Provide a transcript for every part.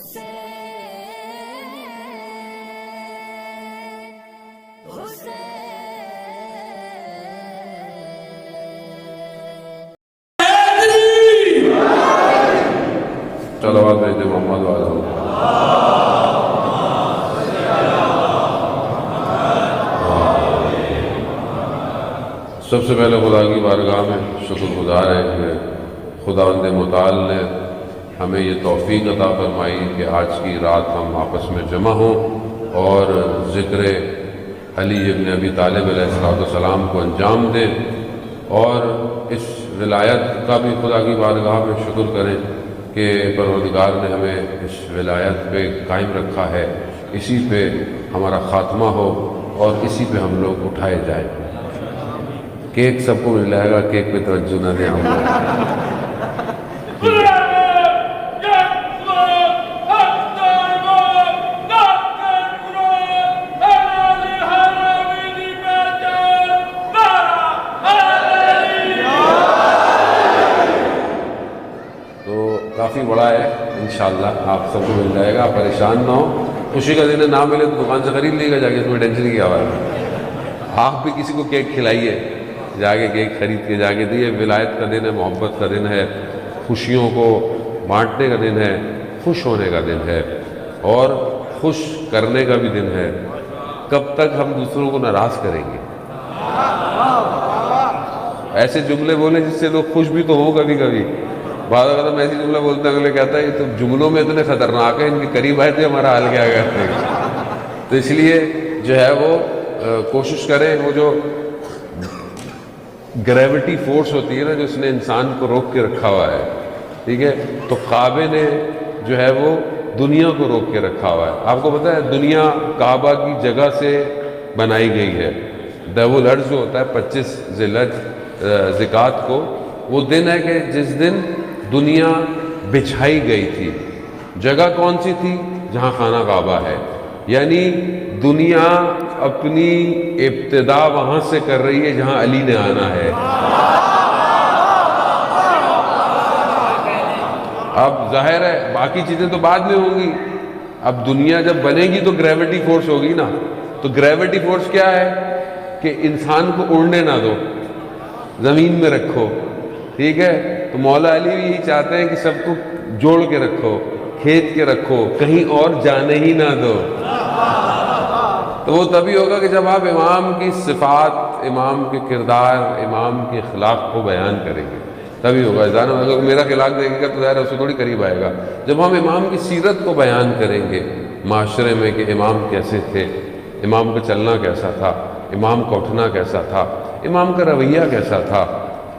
صلوات سید محمد والے سب سے پہلے خدا کی بارگاہ میں شکر گزار ہے کہ خداوند متعال نے ہمیں یہ توفیق عطا فرمائی کہ آج کی رات ہم آپس میں جمع ہوں اور ذکر علی ابن ابی طالب علیہ السلام کو انجام دیں اور اس ولایت کا بھی خدا کی بارگاہ میں شکر کریں کہ پروردگار نے ہمیں اس ولایت پہ قائم رکھا ہے، اسی پہ ہمارا خاتمہ ہو اور اسی پہ ہم لوگ اٹھائے جائیں۔ کیک سب کو مل جائے گا، کیک پہ توجہ نہ دیں ہم لوگ۔ کافی بڑا ہے، انشاءاللہ آپ سب کو مل جائے گا، پریشان نہ ہو۔ خوشی کا دن نہ ملے تو دکان سے خرید لے گا جا کے، اس میں ٹینشن کی آواز ہے۔ آپ بھی کسی کو کیک کھلائیے، جا کے کیک خرید کے جا کے دیے۔ ولایت کا دن ہے، محبت کا دن ہے، خوشیوں کو بانٹنے کا دن ہے، خوش ہونے کا دن ہے اور خوش کرنے کا بھی دن ہے۔ کب تک ہم دوسروں کو ناراض کریں گے؟ ایسے جملے بولیں جس سے لوگ خوش بھی تو ہوں کبھی کبھی۔ بعض اوقات ہم ایسی جملہ بولتے ہیں، اگلے کہتا ہے یہ تو جملوں میں اتنے خطرناک ہے، ان کے قریب آئے تھے ہمارا حال کیا کرتے ہیں۔ تو اس لیے جو ہے وہ کوشش کریں، وہ جو گریوٹی فورس ہوتی ہے نا، جو اس نے انسان کو روک کے رکھا ہوا ہے، ٹھیک ہے، تو کعبے نے جو ہے وہ دنیا کو روک کے رکھا ہوا ہے۔ آپ کو پتہ ہے دنیا کعبہ کی جگہ سے بنائی گئی ہے۔ دیو الارض جو ہوتا ہے 25 ذی الحجہ زکوٰۃ کو، وہ دن ہے کہ جس دن دنیا بچھائی گئی تھی۔ جگہ کون سی تھی؟ جہاں خانہ کعبہ ہے، یعنی دنیا اپنی ابتدا وہاں سے کر رہی ہے جہاں علی نے آنا ہے۔ اب ظاہر ہے باقی چیزیں تو بعد میں ہوں گی، اب دنیا جب بنے گی تو گریوٹی فورس ہوگی نا۔ تو گریوٹی فورس کیا ہے کہ انسان کو اڑنے نہ دو، زمین میں رکھو، ٹھیک ہے۔ تو مولا علی بھی یہی چاہتے ہیں کہ سب کو جوڑ کے رکھو، کھینچ کے رکھو، کہیں اور جانے ہی نہ دو۔ تو وہ تبھی ہوگا کہ جب آپ امام کی صفات، امام کے کردار، امام کے اخلاق کو بیان کریں گے، تبھی ہوگا۔ اگر میرا اخلاق دیکھے گا تو ظاہر ہے اس سے تھوڑی قریب آئے گا۔ جب ہم امام کی سیرت کو بیان کریں گے معاشرے میں کہ امام کیسے تھے، امام کا چلنا کیسا تھا، امام کا اٹھنا کیسا تھا، امام کا رویہ کیسا تھا۔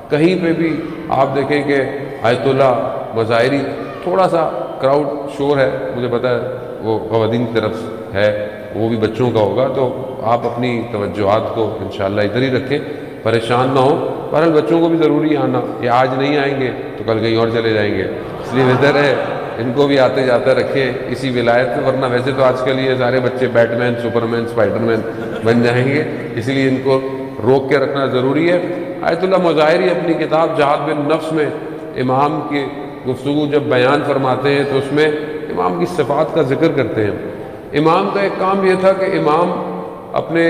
کہیں پہ بھی آپ دیکھیں کہ آیت اللہ مظاہری، تھوڑا سا کراؤڈ شور ہے، مجھے پتہ ہے وہ خواتین کی طرف ہے، وہ بھی بچوں کا ہوگا، تو آپ اپنی توجہات کو انشاءاللہ ادھر ہی رکھیں، پریشان نہ ہوں۔ بہرحال بچوں کو بھی ضروری آنا، یہ آج نہیں آئیں گے تو کل کہیں اور چلے جائیں گے، اس لیے بہتر ہے ان کو بھی آتے جاتے رکھیں اسی ولایت میں، ورنہ ویسے تو آج کل یہ سارے بچے بیٹ مین، سپر مین، اسپائڈر مین بن جائیں گے، اس لیے ان کو روک کے رکھنا ضروری ہے۔ آیت اللہ مظاہری اپنی کتاب جہاد بالنفس میں امام کی گفتگو جب بیان فرماتے ہیں تو اس میں امام کی صفات کا ذکر کرتے ہیں۔ امام کا ایک کام یہ تھا کہ امام اپنے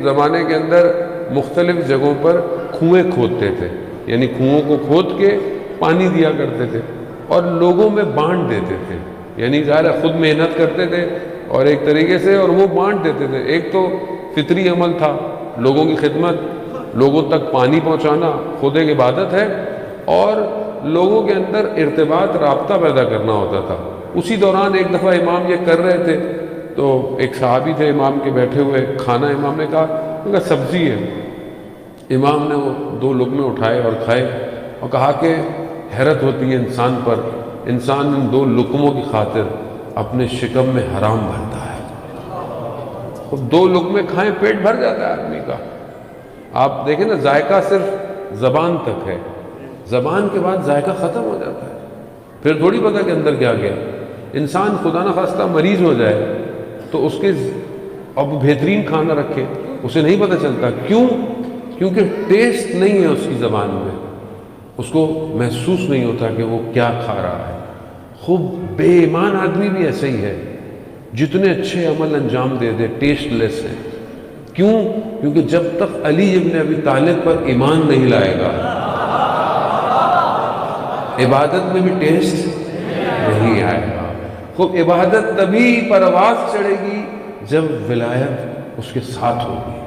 زمانے کے اندر مختلف جگہوں پر کنویں کھودتے تھے، یعنی کنوؤں کو کھود کے پانی دیا کرتے تھے اور لوگوں میں بانٹ دیتے تھے، یعنی ظاہر ہے خود محنت کرتے تھے اور ایک طریقے سے، اور وہ بانٹ دیتے تھے۔ ایک تو فطری عمل تھا، لوگوں کی خدمت، لوگوں تک پانی پہنچانا خود ایک عبادت ہے، اور لوگوں کے اندر ارتباط، رابطہ پیدا کرنا ہوتا تھا۔ اسی دوران ایک دفعہ امام یہ کر رہے تھے تو ایک صحابی تھے امام کے بیٹھے ہوئے، کھانا امام نے کہا سبزی ہے۔ امام نے وہ 2 لقمے اٹھائے اور کھائے اور کہا کہ حیرت ہوتی ہے انسان پر، انسان ان 2 لقموں کی خاطر اپنے شکم میں حرام بھرتا ہے۔ 2 لقمے کھائیں پیٹ بھر جاتا ہے آدمی کا۔ آپ دیکھیں نا، ذائقہ صرف زبان تک ہے، زبان کے بعد ذائقہ ختم ہو جاتا ہے، پھر تھوڑی پتہ کہ اندر کیا گیا۔ انسان خدا نہ خواستہ مریض ہو جائے تو اس کے اب بہترین کھانا رکھے، اسے نہیں پتہ چلتا، کیوں؟ کیونکہ ٹیسٹ نہیں ہے اس کی زبان میں، اس کو محسوس نہیں ہوتا کہ وہ کیا کھا رہا ہے۔ خوب بے ایمان آدمی بھی ایسے ہی ہے، جتنے اچھے عمل انجام دے دے ٹیسٹ لیس ہے. کیوں؟ کیونکہ جب تک علی ابن ابی طالب پر ایمان نہیں لائے گا عبادت میں بھی ٹیسٹ نہیں آئے گا. خوب عبادت تبھی پرواز چڑھے گی جب ولایت اس کے ساتھ ہوگی.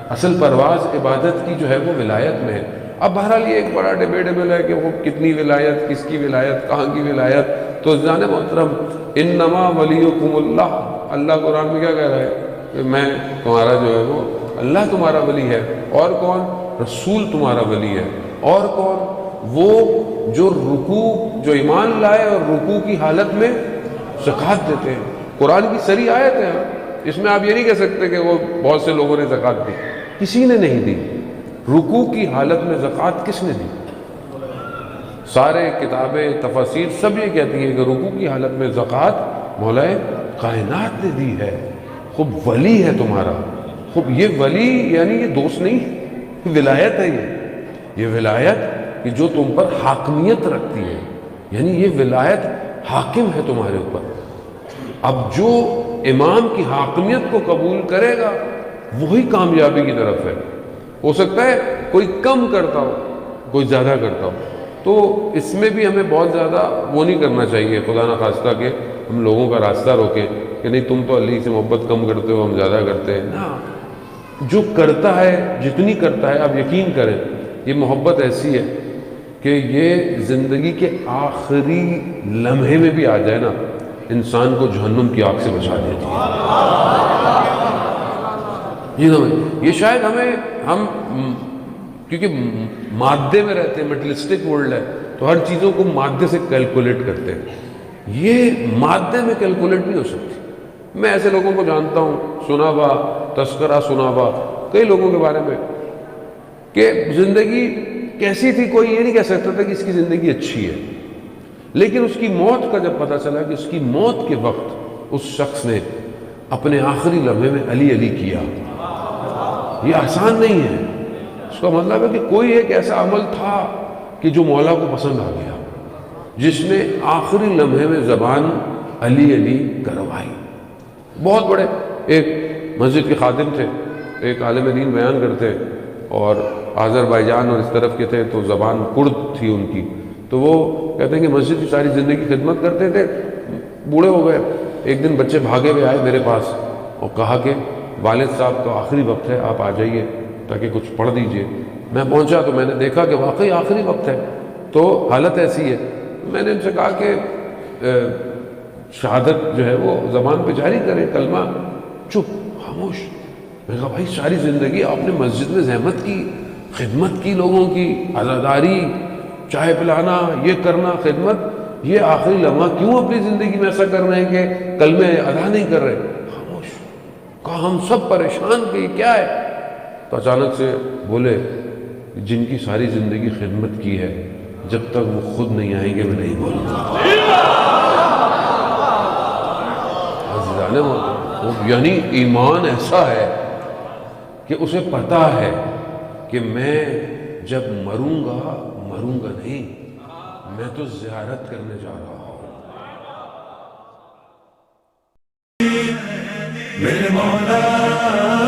اصل پرواز عبادت کی جو ہے وہ ولایت میں ہے. اب بہرحال یہ ایک بڑا ڈیبیٹیبل ہے کہ وہ کتنی ولایت، کس کی ولایت، کہاں کی ولایت. تو جان محترم، انما ولیکم اللہ، اللہ قرآن میں کیا کہہ رہا ہے کہ میں تمہارا جو ہے وہ اللہ تمہارا ولی ہے. اور کون؟ رسول تمہارا ولی ہے. اور کون؟ وہ جو رکوع، جو ایمان لائے اور رکوع کی حالت میں زکوٰۃ دیتے ہیں. قرآن کی سری آیت ہے، اس میں آپ یہ نہیں کہہ سکتے کہ وہ بہت سے لوگوں نے زکوٰۃ دی. کسی نے نہیں دی. رکوع کی حالت میں زکوٰۃ کس نے دی؟ سارے کتابیں تفاسیر سب یہ کہتی ہیں کہ رکوع کی حالت میں زکوٰۃ مولا کائنات نے دی ہے. خوب ولی ہے تمہارا. خوب یہ ولی یعنی یہ دوست نہیں، ولایت ہے. یہ ولایت کہ جو تم پر حاکمیت رکھتی ہے، یعنی یہ ولایت حاکم ہے تمہارے اوپر. اب جو امام کی حاکمیت کو قبول کرے گا وہی کامیابی کی طرف ہے. ہو سکتا ہے کوئی کم کرتا ہو، کوئی زیادہ کرتا ہو، تو اس میں بھی ہمیں بہت زیادہ وہ نہیں کرنا چاہیے، خدا نخواستہ کہ ہم لوگوں کا راستہ روکیں کہ نہیں تم تو علی سے محبت کم کرتے ہو، ہم زیادہ کرتے ہیں. نا، جو کرتا ہے جتنی کرتا ہے آپ یقین کریں یہ محبت ایسی ہے کہ یہ زندگی کے آخری لمحے میں بھی آ جائے نا، انسان کو جہنم کی آگ سے بچا دیتی ہے. یہ شاید ہم کیونکہ مادے میں رہتے ہیں، میٹلسٹک ورلڈ ہے، تو ہر چیزوں کو مادے سے کیلکولیٹ کرتے ہیں. یہ مادے میں کیلکولیٹ نہیں ہو سکتی. میں ایسے لوگوں کو جانتا ہوں، سنا ہوا تذکرہ سنا ہوا کئی لوگوں کے بارے میں کہ زندگی کیسی تھی کوئی یہ نہیں کہہ سکتا تھا کہ اس کی زندگی اچھی ہے، لیکن اس کی موت کا جب پتہ چلا کہ اس کی موت کے وقت اس شخص نے اپنے آخری لمحے میں علی علی کیا. یہ آسان نہیں ہے. اس کا مطلب ہے کہ کوئی ایک ایسا عمل تھا کہ جو مولا کو پسند آ گیا، جس نے آخری لمحے میں زبان علی علی کروائی. بہت بڑے ایک مسجد کے خادم تھے، ایک عالم دین بیان کرتے اور آذربائیجان اور اس طرف کے تھے، تو زبان کرد تھی ان کی. تو وہ کہتے ہیں کہ مسجد کی ساری زندگی خدمت کرتے تھے، بوڑھے ہو گئے. ایک دن بچے بھاگے ہوئے آئے میرے پاس اور کہا کہ والد صاحب تو آخری وقت ہے، آپ آ جائیے تاکہ کچھ پڑھ دیجئے. میں پہنچا تو میں نے دیکھا کہ واقعی آخری وقت ہے، تو حالت ایسی ہے. میں نے ان سے کہا کہ شہادت جو ہے وہ زبان پہ جاری کریں، کلمہ. چپ، خاموش. میں نے کہا بھائی ساری زندگی آپ نے مسجد میں زحمت کی، خدمت کی، لوگوں کی عزاداری، چائے پلانا، یہ کرنا، خدمت، یہ آخری لمحہ کیوں اپنی زندگی میں ایسا کر رہے ہیں کہ کلمے ادا نہیں کر رہے؟ خاموش. کہا ہم سب پریشان کہ یہ کیا ہے. تو اچانک سے بولے جن کی ساری زندگی خدمت کی ہے جب تک وہ خود نہیں آئیں گے میں نہیں بولوں گا. یعنی ایمان ایسا ہے کہ اسے پتا ہے کہ میں جب مروں گا نہیں، میں تو زیارت کرنے جا رہا ہوں. میرے مولا